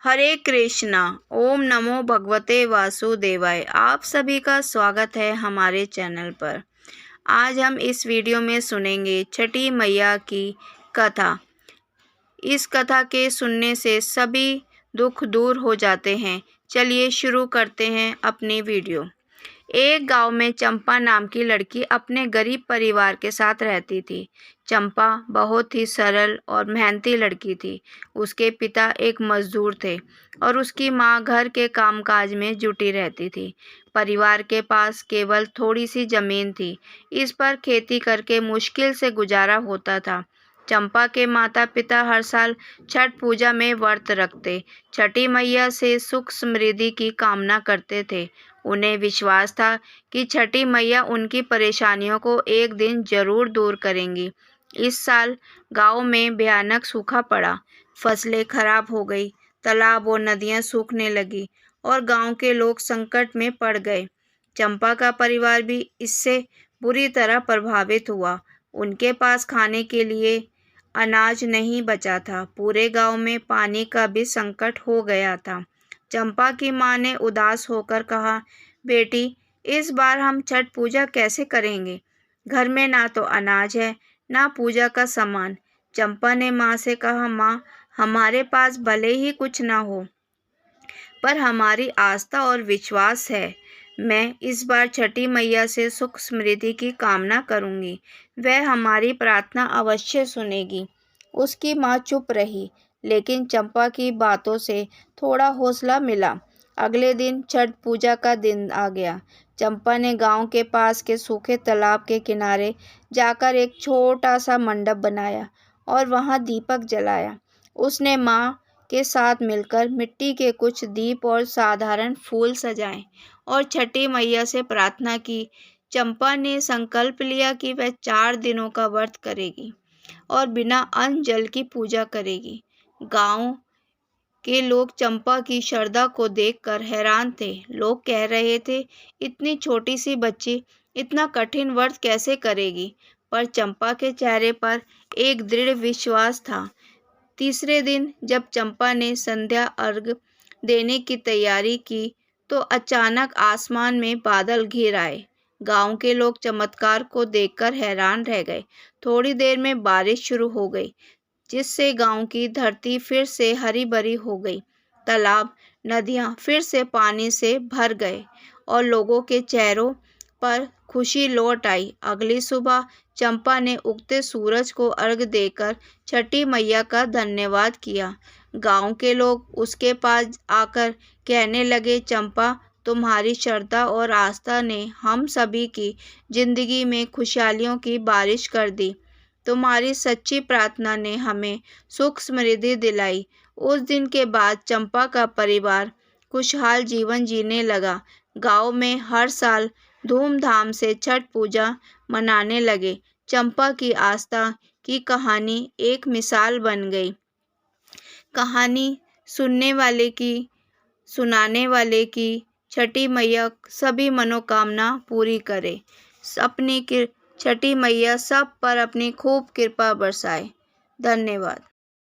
हरे कृष्णा। ओम नमो भगवते वासुदेवाय। आप सभी का स्वागत है हमारे चैनल पर। आज हम इस वीडियो में सुनेंगे छठी मैया की कथा। इस कथा के सुनने से सभी दुख दूर हो जाते हैं। चलिए शुरू करते हैं अपनी वीडियो। एक गांव में चंपा नाम की लड़की अपने गरीब परिवार के साथ रहती थी। चंपा बहुत ही सरल और मेहनती लड़की थी। उसके पिता एक मजदूर थे और उसकी माँ घर के कामकाज में जुटी रहती थी। परिवार के पास केवल थोड़ी सी जमीन थी। इस पर खेती करके मुश्किल से गुजारा होता था। चंपा के माता पिता हर साल छठ पूजा में व्रत रखते, छठी मैया से सुख समृद्धि की कामना करते थे। उन्हें विश्वास था कि छठी मैया उनकी परेशानियों को एक दिन जरूर दूर करेंगी। इस साल गांव में भयानक सूखा पड़ा। फसलें खराब हो गई, तालाब और नदियां सूखने लगी और गांव के लोग संकट में पड़ गए। चंपा का परिवार भी इससे बुरी तरह प्रभावित हुआ। उनके पास खाने के लिए अनाज नहीं बचा था। पूरे गांव में पानी का भी संकट हो गया था। चंपा की मां ने उदास होकर कहा, बेटी, इस बार हम छठ पूजा कैसे करेंगे? घर में ना तो अनाज है, ना पूजा का सामान। चंपा ने मां से कहा, मां, हमारे पास भले ही कुछ ना हो, पर हमारी आस्था और विश्वास है। मैं इस बार छठी मैया से सुख समृद्धि की कामना करूंगी। वह हमारी प्रार्थना अवश्य सुनेगी। उसकी मां चुप रही, लेकिन चंपा की बातों से थोड़ा हौसला मिला। अगले दिन छठ पूजा का दिन आ गया। चंपा ने गांव के पास के सूखे तालाब के किनारे जाकर एक छोटा सा मंडप बनाया और वहां दीपक जलाया। उसने मां के साथ मिलकर मिट्टी के कुछ दीप और साधारण फूल सजाए और छठी मैया से प्रार्थना की। चंपा ने संकल्प लिया कि वह 4 दिनों का व्रत करेगी और बिना अन्न जल की पूजा करेगी। गांव के लोग चंपा की श्रद्धा को देखकर हैरान थे। लोग कह रहे थे, इतनी छोटी सी बच्ची इतना कठिन व्रत कैसे करेगी? पर चंपा के चेहरे पर एक दृढ़ विश्वास था। तीसरे दिन जब चंपा ने संध्या अर्घ देने की तैयारी की, तो अचानक आसमान में बादल घिर आए। गांव के लोग चमत्कार को देखकर हैरान रह गए। थोड़ी देर में बारिश शुरू हो गई, जिससे गांव की धरती फिर से हरी भरी हो गई। तालाब, नदियां फिर से पानी से भर गए और लोगों के चेहरों पर खुशी लौट आई। अगली सुबह चंपा ने उगते सूरज को अर्घ देकर छठी मैया का धन्यवाद किया। गांव के लोग उसके पास आकर कहने लगे, चंपा, तुम्हारी श्रद्धा और आस्था ने हम सभी की जिंदगी में खुशहालियों की बारिश कर दी। तुम्हारी सच्ची प्रार्थना ने हमें सुख समृद्धि दिलाई। उस दिन के बाद चंपा का परिवार खुशहाल जीवन जीने लगा। गांव में हर साल धूमधाम से छठ पूजा मनाने लगे। चंपा की आस्था की कहानी एक मिसाल बन गई। कहानी सुनने वाले की, सुनाने वाले की छठी मैया सभी मनोकामना पूरी करे। छठी मैया सब पर अपनी खूब कृपा बरसाए। धन्यवाद।